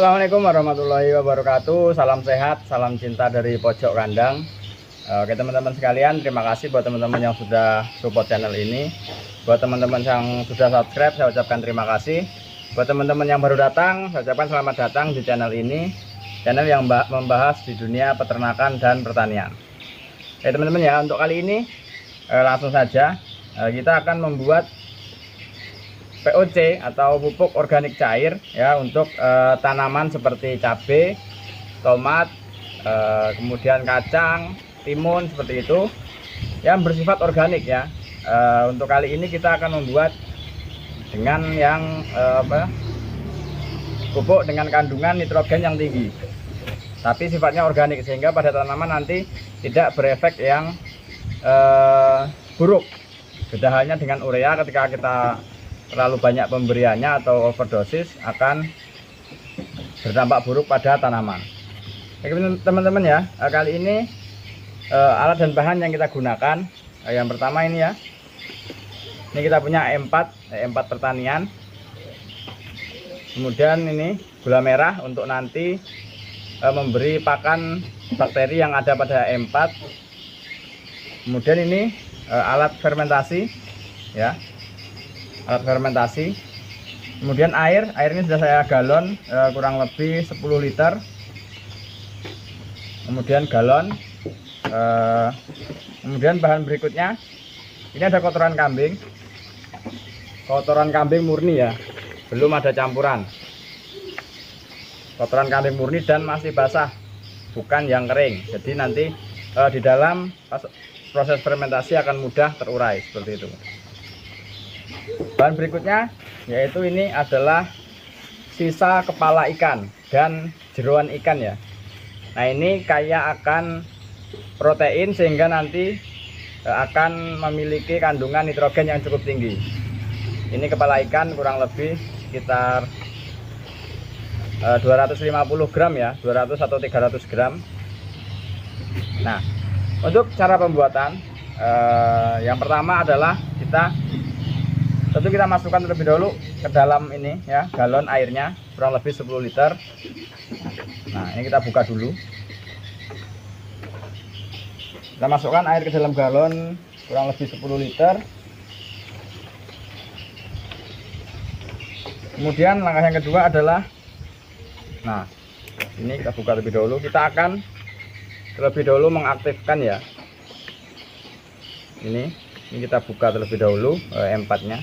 Assalamualaikum warahmatullahi wabarakatuh. Salam sehat, salam cinta dari pojok kandang. Oke teman-teman sekalian, terima kasih buat teman-teman yang sudah support channel ini. Buat teman-teman yang sudah subscribe, saya ucapkan terima kasih. Buat teman-teman yang baru datang, saya ucapkan selamat datang di channel ini. Channel yang membahas di dunia peternakan dan pertanian. Oke teman-teman ya, untuk kali ini langsung saja kita akan membuat POC atau pupuk organik cair ya untuk tanaman seperti cabai, tomat, kemudian kacang, timun seperti itu yang bersifat organik ya. Untuk kali ini kita akan membuat dengan yang pupuk dengan kandungan nitrogen yang tinggi, tapi sifatnya organik sehingga pada tanaman nanti tidak berefek yang buruk. Beda halnya dengan urea, ketika kita terlalu banyak pemberiannya atau overdosis akan berdampak buruk pada tanaman. Teman-teman ya, kali ini alat dan bahan yang kita gunakan yang pertama ini ya, ini kita punya E4 pertanian, kemudian ini gula merah untuk nanti memberi pakan bakteri yang ada pada E4, kemudian ini alat fermentasi ya, alat fermentasi, kemudian air ini sudah saya galon kurang lebih 10 liter, kemudian galon, kemudian bahan berikutnya ini ada kotoran kambing murni ya, belum ada campuran, kotoran kambing murni dan masih basah, bukan yang kering, jadi nanti di dalam proses fermentasi akan mudah terurai seperti itu. Bahan berikutnya yaitu ini adalah sisa kepala ikan dan jeroan ikan ya. Nah ini kaya akan protein sehingga nanti akan memiliki kandungan nitrogen yang cukup tinggi. Ini kepala ikan kurang lebih sekitar 250 gram ya, 200 atau 300 gram. Nah untuk cara pembuatan yang pertama adalah tentu kita masukkan terlebih dahulu ke dalam ini ya, galon airnya kurang lebih 10 liter. Nah ini kita buka dulu, kita masukkan air ke dalam galon kurang lebih 10 liter. Kemudian langkah yang kedua adalah, nah ini kita buka terlebih dahulu, kita akan terlebih dahulu mengaktifkan ya, ini kita buka terlebih dahulu E4 nya,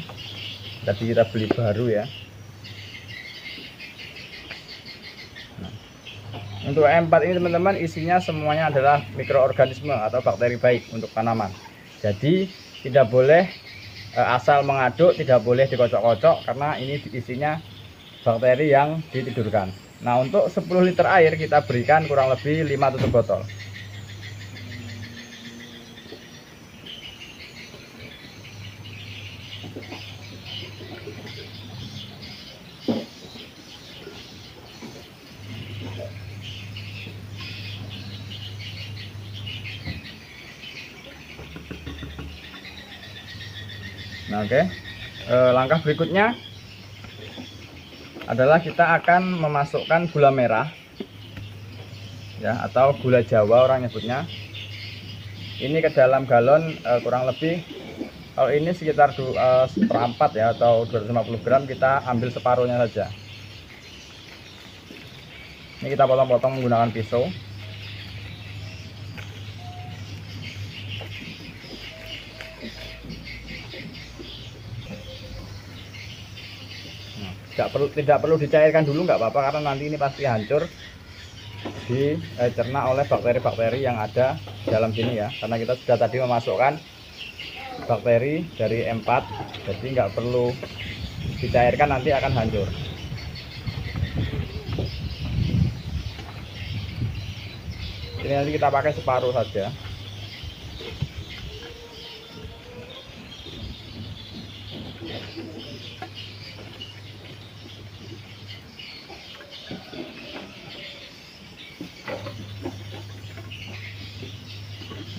tadi kita beli baru ya. Nah, untuk E4 ini teman-teman isinya semuanya adalah mikroorganisme atau bakteri baik untuk tanaman, jadi tidak boleh asal mengaduk, tidak boleh dikocok-kocok karena ini isinya bakteri yang ditidurkan. Nah untuk 10 liter air kita berikan kurang lebih 5 tutup botol. Nah oke, langkah berikutnya adalah kita akan memasukkan gula merah ya, atau gula Jawa orang nyebutnya, ini ke dalam galon kurang lebih, kalau ini sekitar 1/4 ya atau 250 gram, kita ambil separuhnya saja. Ini kita potong-potong menggunakan pisau. Tidak perlu dicairkan dulu, nggak apa-apa, karena nanti ini pasti hancur dicerna oleh bakteri-bakteri yang ada dalam sini ya, karena kita sudah tadi memasukkan bakteri dari E4, jadi nggak perlu dicairkan, nanti akan hancur. Ini nanti kita pakai separuh saja.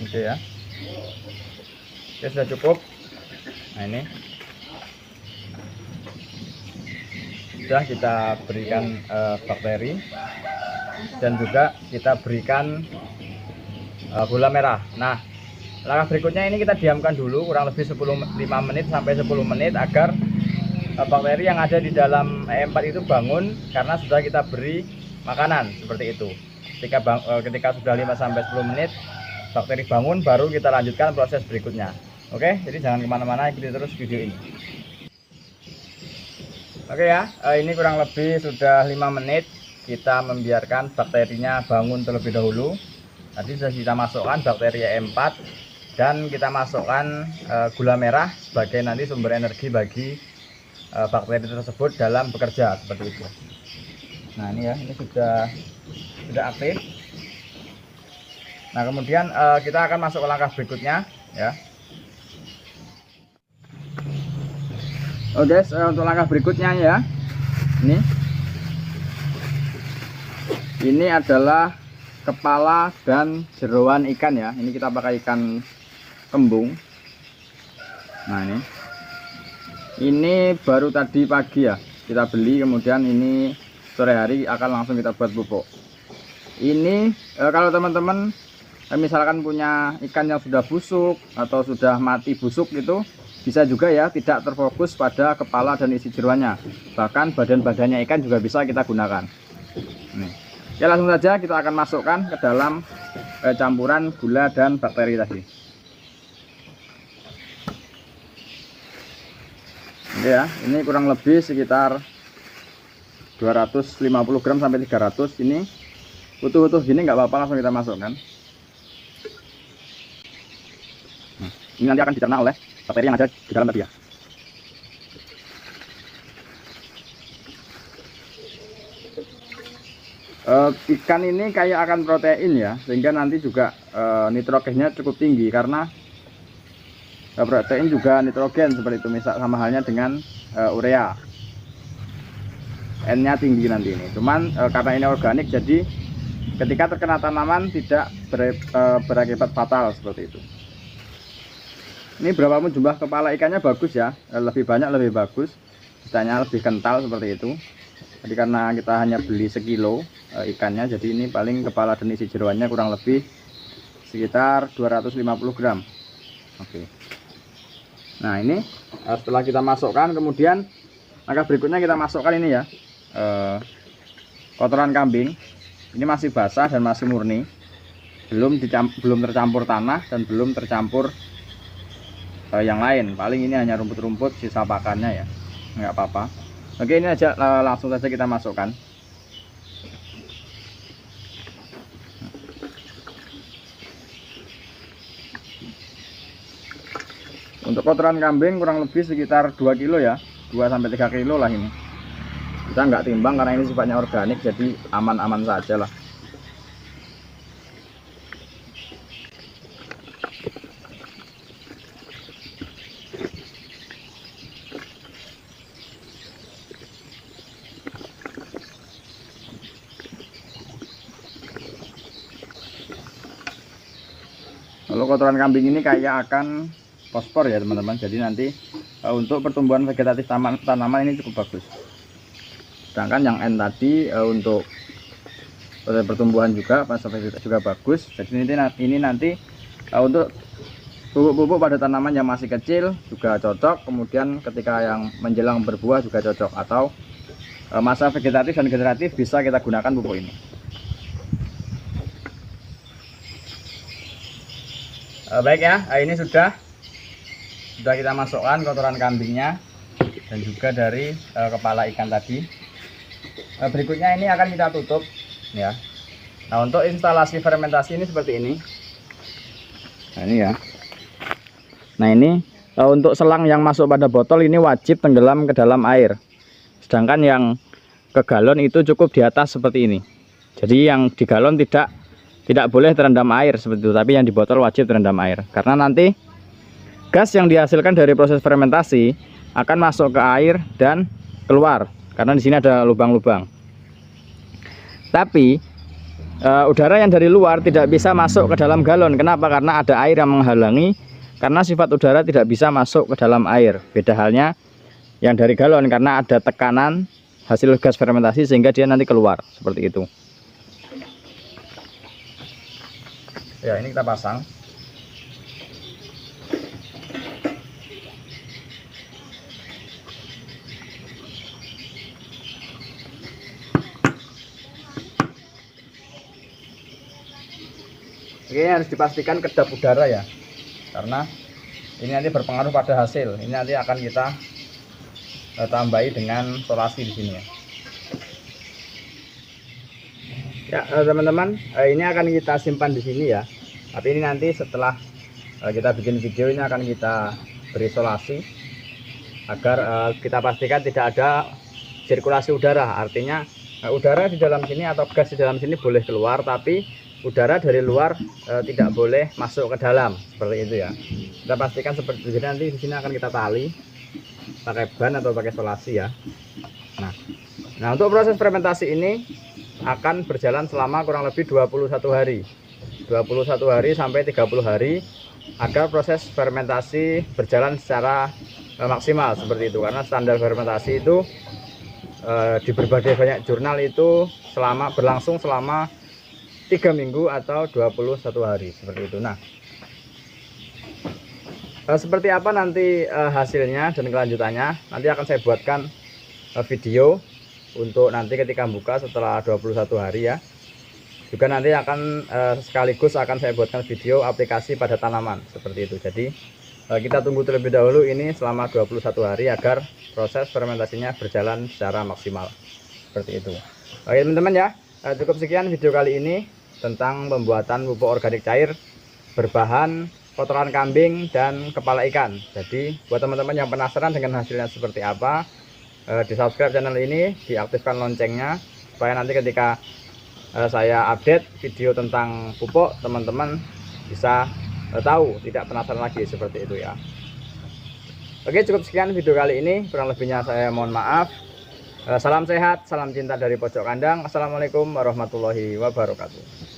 Oke ya, oke sudah cukup. Nah ini sudah kita berikan bakteri dan juga kita berikan gula merah. Nah, langkah berikutnya ini kita diamkan dulu kurang lebih 5 menit sampai 10 menit agar bakteri yang ada di dalam E4 itu bangun karena sudah kita beri makanan seperti itu. Ketika sudah 5 sampai 10 menit bakteri bangun, baru kita lanjutkan proses berikutnya. Oke, jadi jangan kemana-mana, ikuti terus video ini. Oke ya, ini kurang lebih sudah 5 menit kita membiarkan bakterinya bangun terlebih dahulu. Tadi sudah kita masukkan bakteri E4 dan kita masukkan gula merah sebagai nanti sumber energi bagi bakteri tersebut dalam bekerja seperti itu. Nah ini ya, ini sudah aktif. Nah kemudian kita akan masuk ke langkah berikutnya ya. Oh guys, untuk langkah berikutnya ya, ini adalah kepala dan jeroan ikan ya. Ini kita pakai ikan kembung. Nah ini baru tadi pagi ya kita beli, kemudian ini sore hari akan langsung kita buat pupuk. Ini kalau teman-teman misalkan punya ikan yang sudah busuk atau sudah mati busuk itu, bisa juga ya tidak terfokus pada kepala dan isi jeroannya, bahkan badan-badannya ikan juga bisa kita gunakan. Nih. Ya langsung saja kita akan masukkan ke dalam campuran gula dan bakteri tadi. Oke ya, ini kurang lebih sekitar 250 gram sampai 300. Ini utuh-utuh gini nggak apa-apa, langsung kita masukkan. Nah, ini nanti akan dicerna oleh bakteri yang ada di dalam tadi ya. Ikan ini kayak akan protein ya, sehingga nanti juga nitrogennya cukup tinggi karena protein juga nitrogen seperti itu, misal sama halnya dengan urea. N-nya tinggi nanti ini. Cuman karena ini organik, jadi ketika terkena tanaman tidak berakibat fatal seperti itu. Ini berapapun jumlah kepala ikannya bagus ya, lebih banyak lebih bagus, sisanya lebih kental seperti itu. Jadi karena kita hanya beli sekilo ikannya, jadi ini paling kepala dan isi jeroannya kurang lebih sekitar 250 gram. Oke. Nah ini setelah kita masukkan, kemudian langkah berikutnya kita masukkan ini ya, kotoran kambing. Ini masih basah dan masih murni, belum tercampur tanah dan belum tercampur yang lain. Paling ini hanya rumput-rumput sisa pakannya ya, nggak apa-apa. Oke, ini aja langsung saja kita masukkan. Untuk kotoran kambing kurang lebih sekitar 2 kilo ya, 2-3 kilo lah ini. Kita nggak timbang karena ini sifatnya organik, jadi aman-aman saja lah. Kalau kotoran kambing ini kayak akan fosfor ya teman-teman, jadi nanti untuk pertumbuhan vegetatif tanaman ini cukup bagus. Sedangkan yang N tadi untuk pertumbuhan juga, fase vegetatif juga bagus. Jadi ini nanti untuk pupuk-pupuk pada tanaman yang masih kecil juga cocok, kemudian ketika yang menjelang berbuah juga cocok, atau masa vegetatif dan generatif bisa kita gunakan pupuk ini. Baik ya, ini sudah kita masukkan kotoran kambingnya dan juga dari kepala ikan tadi. Berikutnya ini akan kita tutup ya. Nah untuk instalasi fermentasi ini seperti ini. Nah ini ya. Nah ini untuk selang yang masuk pada botol ini wajib tenggelam ke dalam air. Sedangkan yang ke galon itu cukup di atas seperti ini. Jadi yang di galon tidak boleh terendam air seperti itu, tapi yang di botol wajib terendam air. Karena nanti gas yang dihasilkan dari proses fermentasi akan masuk ke air dan keluar. Karena di sini ada lubang-lubang. Tapi udara yang dari luar tidak bisa masuk ke dalam galon. Kenapa? Karena ada air yang menghalangi. Karena sifat udara tidak bisa masuk ke dalam air. Beda halnya yang dari galon, karena ada tekanan hasil gas fermentasi sehingga dia nanti keluar seperti itu. Ya, ini kita pasang. Oke, harus dipastikan kedap udara ya, karena ini nanti berpengaruh pada hasil. Ini nanti akan kita tambahi dengan solasi di sini ya. Ya teman-teman, ini akan kita simpan di sini ya. Tapi ini nanti setelah kita bikin video ini akan kita beri solasi agar kita pastikan tidak ada sirkulasi udara. Artinya udara di dalam sini atau gas di dalam sini boleh keluar, tapi udara dari luar tidak boleh masuk ke dalam, seperti itu ya. Kita pastikan seperti itu. Jadi nanti di sini akan kita tali pakai ban atau pakai solasi ya. Nah untuk proses fermentasi ini akan berjalan selama kurang lebih 21 hari 21 hari sampai 30 hari agar proses fermentasi berjalan secara maksimal seperti itu. Karena standar fermentasi itu di berbagai banyak jurnal itu berlangsung selama 3 minggu atau 21 hari seperti itu. Nah, seperti apa nanti hasilnya dan kelanjutannya nanti akan saya buatkan video untuk nanti ketika buka setelah 21 hari ya. Juga nanti akan sekaligus akan saya buatkan video aplikasi pada tanaman seperti itu. Jadi kita tunggu terlebih dahulu ini selama 21 hari agar proses fermentasinya berjalan secara maksimal seperti itu. Oke teman-teman ya, cukup sekian video kali ini tentang pembuatan pupuk organik cair berbahan kotoran kambing dan kepala ikan. Jadi buat teman-teman yang penasaran dengan hasilnya seperti apa, di subscribe channel ini, diaktifkan loncengnya supaya nanti ketika saya update video tentang pupuk, teman-teman bisa tahu, tidak penasaran lagi seperti itu ya. Oke, cukup sekian video kali ini, kurang lebihnya saya mohon maaf. Salam sehat, salam cinta dari pojok kandang. Assalamualaikum warahmatullahi wabarakatuh.